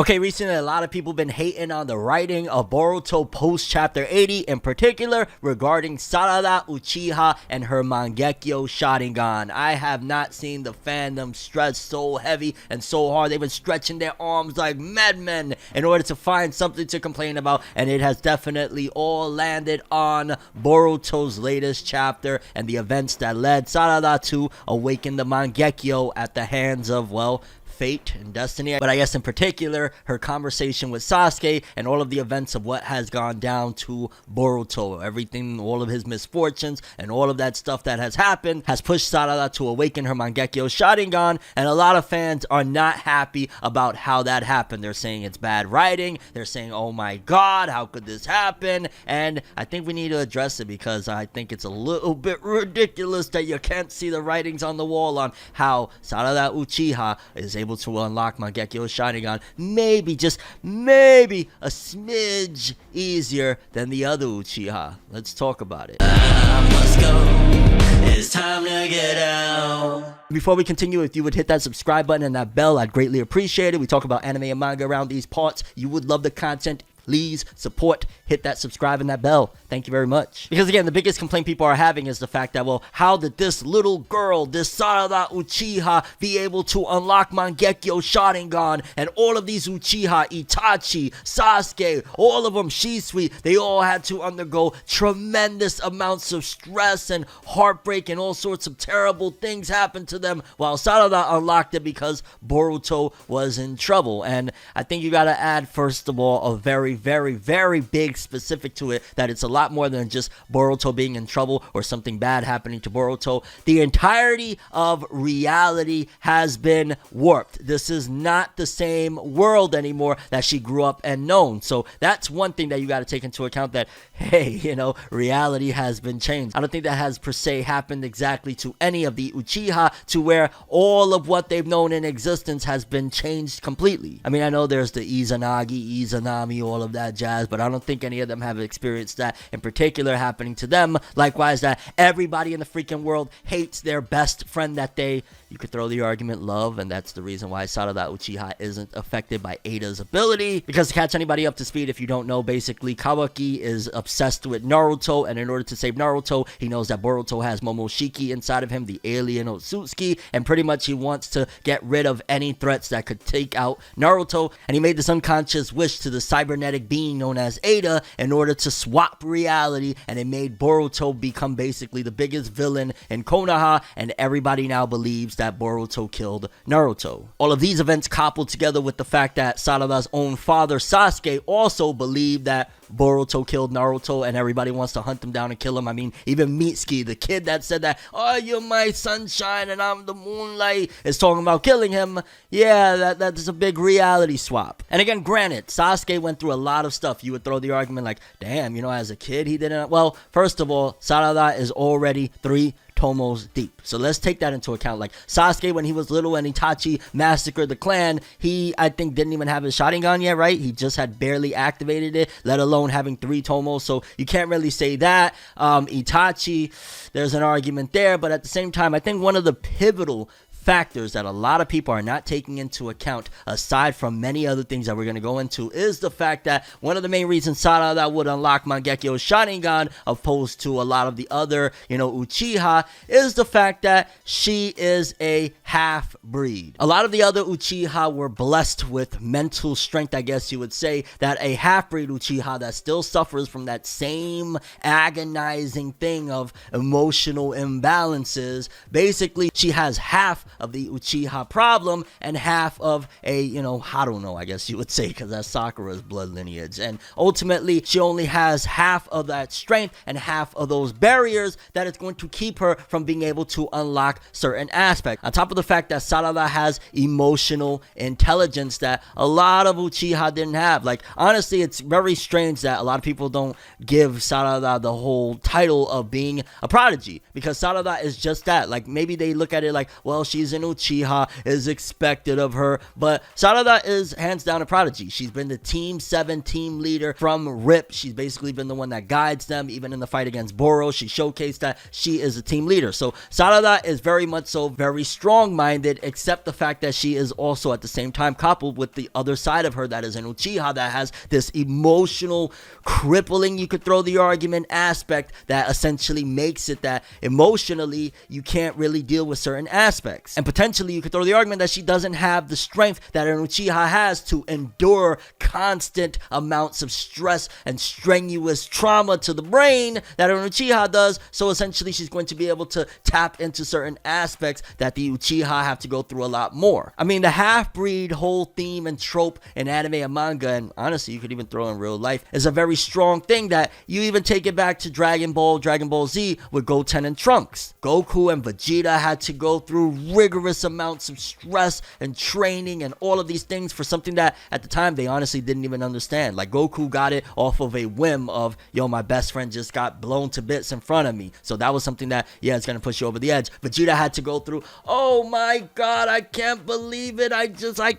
Okay, recently a lot of people been hating on the writing of Boruto post chapter 80, in particular regarding Sarada Uchiha and her Mangekyou Sharingan. I have not seen the fandom stretch so heavy and so hard. They've been stretching their arms like madmen in order to find something to complain about, and it has definitely all landed on Boruto's latest chapter and the events that led Sarada to awaken the Mangekyou at the hands of, well, fate and destiny, but I guess in particular her conversation with Sasuke and all of the events of what has gone down to Boruto. Everything, all of his misfortunes and all of that stuff that has happened has pushed Sarada to awaken her Mangekyou Sharingan, and a lot of fans are not happy about how that happened. They're saying it's bad writing. They're saying, oh my god, how could this happen? And I think we need to address it, because I think it's a little bit ridiculous that you can't see the writings on the wall on how Sarada Uchiha is able to unlock Mangekyou Sharingan, maybe, just maybe, a smidge easier than the other Uchiha. Let's talk about it. I must go. It's time to get out. Before we continue, if you would hit that subscribe button and that bell, I'd greatly appreciate it. We talk about anime and manga around these parts. You would love the content. Please support, hit that subscribe and that bell. Thank you very much. Because again, the biggest complaint people are having is the fact that, well, how did this little girl, this Sarada Uchiha, be able to unlock Mangekyou Sharingan, and all of these Uchiha, Itachi, Sasuke, all of them, Shisui, they all had to undergo tremendous amounts of stress and heartbreak, and all sorts of terrible things happened to them, while Sarada unlocked it because Boruto was in trouble. And I think you gotta add, first of all, a very, very big specific to it, that it's a lot more than just Boruto being in trouble or something bad happening to Boruto. The entirety of reality has been warped. This is not the same world anymore that she grew up and known. So that's one thing that you got to take into account, that, hey, you know, reality has been changed. I don't think that has per se happened exactly to any of the Uchiha, to where all of what they've known in existence has been changed completely. I mean, I know there's the Izanagi, Izanami, all of that jazz, but I don't think any of them have experienced that in particular happening to them. Likewise, that everybody in the freaking world hates their best friend that they, you could throw the argument, love, and that's the reason why Sarada Uchiha isn't affected by Ada's ability. Because to catch anybody up to speed, if you don't know, basically Kawaki is obsessed with Naruto, and in order to save Naruto, he knows that Boruto has Momoshiki inside of him, the alien Otsutsuki, and pretty much he wants to get rid of any threats that could take out Naruto, and he made this unconscious wish to the cybernetic being known as Ada in order to swap reality, and it made Boruto become basically the biggest villain in Konoha, and everybody now believes that Boruto killed Naruto. All of these events coupled together with the fact that Sarada's own father Sasuke also believed that Boruto killed Naruto, and everybody wants to hunt him down and kill him. I mean, even Mitsuki, the kid that said that, oh, you're my sunshine and I'm the moonlight, is talking about killing him. Yeah, that's a big reality swap. And again, granted, Sasuke went through a lot of stuff. You would throw the argument like, damn, you know, as a kid, he didn't. Well, first of all, Sarada is already 3 tomos deep. So let's take that into account. Like Sasuke, when he was little and Itachi massacred the clan, he, I think, didn't even have his Sharingan yet, right? He just had barely activated it, let alone having 3 tomos. So you can't really say that. Itachi, there's an argument there, but at the same time, I think one of the pivotal factors that a lot of people are not taking into account, aside from many other things that we're going to go into, is the fact that one of the main reasons Sarada would unlock Mangekyou Sharingan opposed to a lot of the other, you know, Uchiha, is the fact that she is a half-breed. A lot of the other Uchiha were blessed with mental strength, I guess you would say, that a half-breed Uchiha that still suffers from that same agonizing thing of emotional imbalances, basically she has half of the Uchiha problem and half of a, you know, I don't know, I guess you would say, because that's Sakura's blood lineage. And ultimately, she only has half of that strength and half of those barriers that is going to keep her from being able to unlock certain aspects. On top of the fact that Sarada has emotional intelligence that a lot of Uchiha didn't have. Like, honestly, it's very strange that a lot of people don't give Sarada the whole title of being a prodigy, because Sarada is just that. Like, maybe they look at it like, well, she's she's an Uchiha is expected of her. But Sarada is hands down a prodigy. She's been the Team 7 team leader from RIP. She's basically been the one that guides them. Even in the fight against Boro, she showcased that she is a team leader. So Sarada is very much so very strong-minded, except the fact that she is also at the same time coupled with the other side of her that is an Uchiha that has this emotional, crippling, you could throw the argument, aspect that essentially makes it that emotionally you can't really deal with certain aspects. And potentially you could throw the argument that she doesn't have the strength that an Uchiha has to endure constant amounts of stress and strenuous trauma to the brain that an Uchiha does. So essentially she's going to be able to tap into certain aspects that the Uchiha have to go through a lot more. I mean, the half-breed whole theme and trope in anime and manga, and honestly you could even throw in real life, is a very strong thing that you even take it back to Dragon Ball Z with Goten and Trunks. Goku and Vegeta had to go through rigorous amounts of stress and training and all of these things for something that at the time they honestly didn't even understand. Like Goku got it off of a whim of, yo, my best friend just got blown to bits in front of me. So that was something that, yeah, it's gonna push you over the edge. Vegeta had to go through, oh my god, I can't believe it, I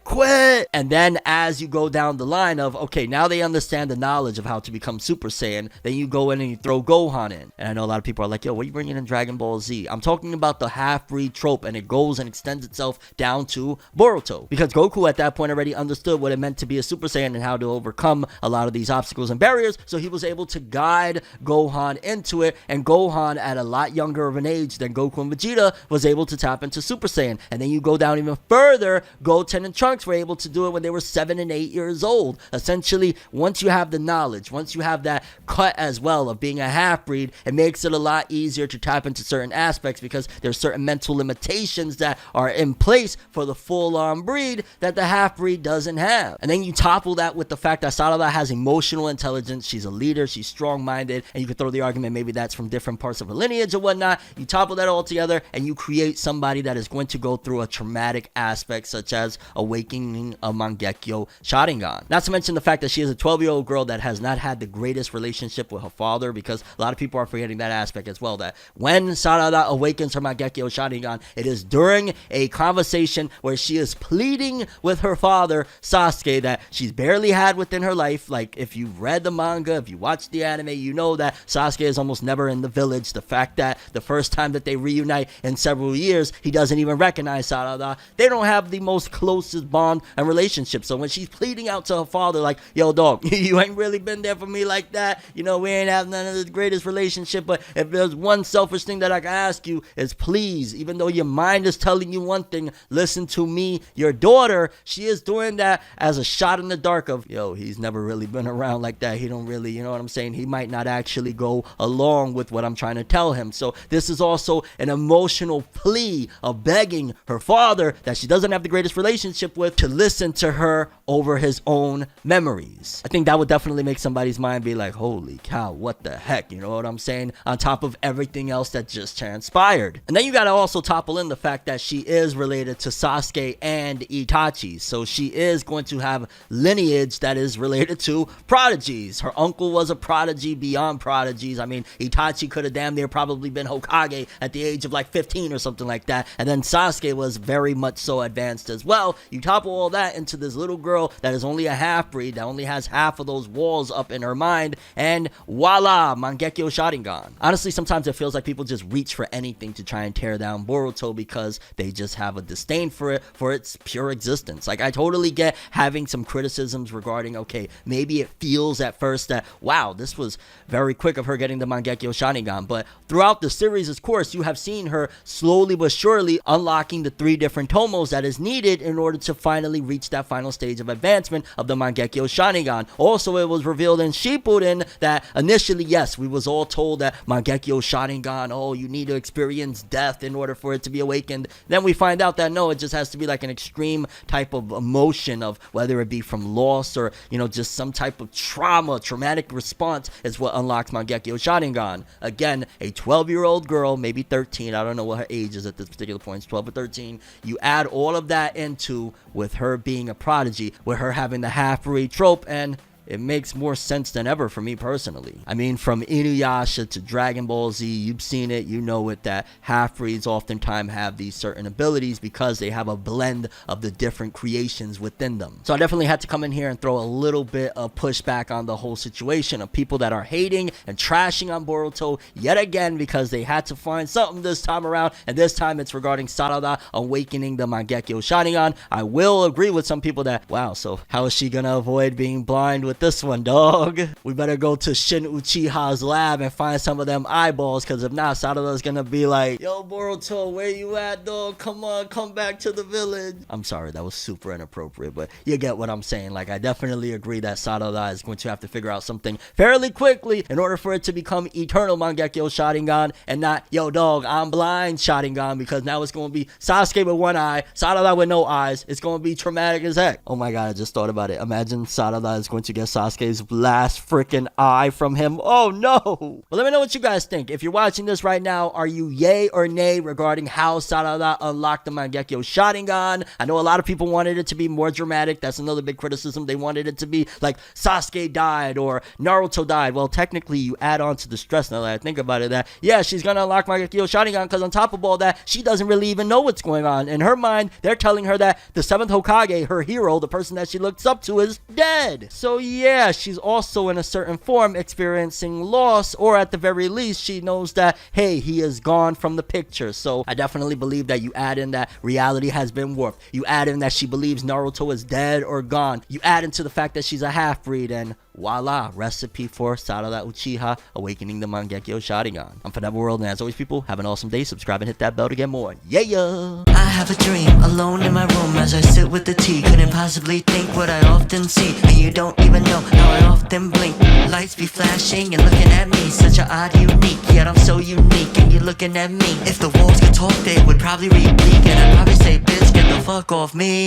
quit. And then as you go down the line of, okay, now they understand the knowledge of how to become Super Saiyan, then you go in and you throw Gohan in. And I know a lot of people are like, yo, what are you bringing in Dragon Ball Z? I'm talking about the half-breed trope, and it goes and extends itself down to Boruto. Because Goku at that point already understood what it meant to be a Super Saiyan and how to overcome a lot of these obstacles and barriers, so he was able to guide Gohan into it, and Gohan at a lot younger of an age than Goku and Vegeta was able to tap into Super Saiyan. And then you go down even further, Goten and Trunks were able to do it when they were 7 and 8 years old. Essentially, once you have the knowledge, once you have that cut as well of being a half-breed, it makes it a lot easier to tap into certain aspects because there's certain mental limitations that are in place for the full-on breed that the half-breed doesn't have. And then you topple that with the fact that Sarada has emotional intelligence, she's a leader, she's strong-minded, and you could throw the argument maybe that's from different parts of her lineage or whatnot. You topple that all together and you create somebody that is going to go through a traumatic aspect such as awakening a Mangekyou Sharingan. Not to mention the fact that she is a 12-year-old girl that has not had the greatest relationship with her father, because a lot of people are forgetting that aspect as well, that when Sarada awakens her Mangekyou Sharingan, it is during a conversation where she is pleading with her father, Sasuke, that she's barely had within her life. Like, if you've read the manga, if you watch the anime, you know that Sasuke is almost never in the village. The fact that the first time that they reunite in several years, he doesn't even recognize Sarada. They don't have the most closest bond and relationship. So when she's pleading out to her father, like, yo, dog, you ain't really been there for me like that. You know, we ain't have none of the greatest relationship, but if there's one selfish thing that I can ask you is please, even though your mind is telling you one thing, listen to me, your daughter. She is doing that as a shot in the dark of, yo, he's never really been around like that. He don't really, you know what I'm saying? He might not actually go along with what I'm trying to tell him. So this is also an emotional plea of begging her father that she doesn't have the greatest relationship with to listen to her over his own memories. I think that would definitely make somebody's mind be like, holy cow, what the heck? You know what I'm saying? On top of everything else that just transpired. And then you gotta also topple in the fact that she is related to Sasuke and Itachi. So she is going to have lineage that is related to prodigies. Her uncle was a prodigy beyond prodigies. I mean, Itachi could have damn near probably been Hokage at the age of like 15 or something like that. And then Sasuke was very much so advanced as well. You topple all that into this little girl that is only a half-breed, that only has half of those walls up in her mind, and voila, Mangekyou Sharingan. Honestly, sometimes it feels like people just reach for anything to try and tear down Boruto because they just have a disdain for it, for its pure existence. Like, I totally get having some criticisms regarding, okay, maybe it feels at first that, wow, this was very quick of her getting the Mangekyou Sharingan, but throughout the series, of course, you have seen her slowly but surely unlocking the 3 different tomos that is needed in order to finally reach that final stage of advancement of the Mangekyou Sharingan. Also, it was revealed in Shippuden that initially, yes, we was all told that Mangekyou Sharingan, oh, you need to experience death in order for it to be awakened. Then we find out that no, it just has to be like an extreme type of emotion of whether it be from loss or, you know, just some type of traumatic response is what unlocks Mangekyou Sharingan. Again, a 12-year-old girl, maybe 13, I don't know what her age is at this particular point, it's 12 or 13. You add all of that into with her being a prodigy, with her having the half-breed trope, and it makes more sense than ever for me personally. I mean, from Inuyasha to Dragon Ball Z, you've seen it, you know it, that half-breeds oftentimes have these certain abilities because they have a blend of the different creations within them. So I definitely had to come in here and throw a little bit of pushback on the whole situation of people that are hating and trashing on Boruto yet again because they had to find something this time around, and this time it's regarding Sarada awakening the Mangekyou Sharingan. I will agree with some people that, wow, so how is she gonna avoid being blind with this one, dog? We better go to Shin Uchiha's lab and find some of them eyeballs, because if not, Sarada's gonna be like, yo, Boruto, where you at, dog? Come on, come back to the village. I'm sorry, that was super inappropriate, but you get what I'm saying. Like, I definitely agree that Sarada is going to have to figure out something fairly quickly in order for it to become eternal Mangekyou Sharingan and not, yo, dog, I'm blind Sharingan, because now it's going to be Sasuke with one eye, Sarada with no eyes. It's going to be traumatic as heck. Oh my god, I just thought about it. Imagine Sarada is going to get Sasuke's last freaking eye from him. Oh no. Well, let me know what you guys think. If you're watching this right now, are you yay or nay regarding how Sarada unlocked the Mangekyou Sharingan? I know a lot of people wanted it to be more dramatic. That's another big criticism. They wanted it to be like Sasuke died or Naruto died. Well, technically, you add on to the stress now that I think about it that, yeah, she's gonna unlock Mangekyou Sharingan because on top of all that, she doesn't really even know what's going on. In her mind, they're telling her that the 7th Hokage, her hero, the person that she looks up to, is dead. So yeah, she's also in a certain form experiencing loss, or at the very least, she knows that, hey, he is gone from the picture. So I definitely believe that you add in that reality has been warped. You add in that she believes Naruto is dead or gone. You add into the fact that she's a half-breed, and voila, recipe for Sarada Uchiha awakening the Mangekyou Sharingan. I'm ForneverWorld, and as always, people, have an awesome day. Subscribe and hit that bell to get more. Yeah! I have a dream, alone in my room as I sit with the tea. Couldn't possibly think what I often see, and you don't even know how I often blink. Lights be flashing and looking at me, such a odd unique, yet I'm so unique and you're looking at me. If the walls could talk, they would probably read bleak, and I'd probably say, bitch, get the fuck off me.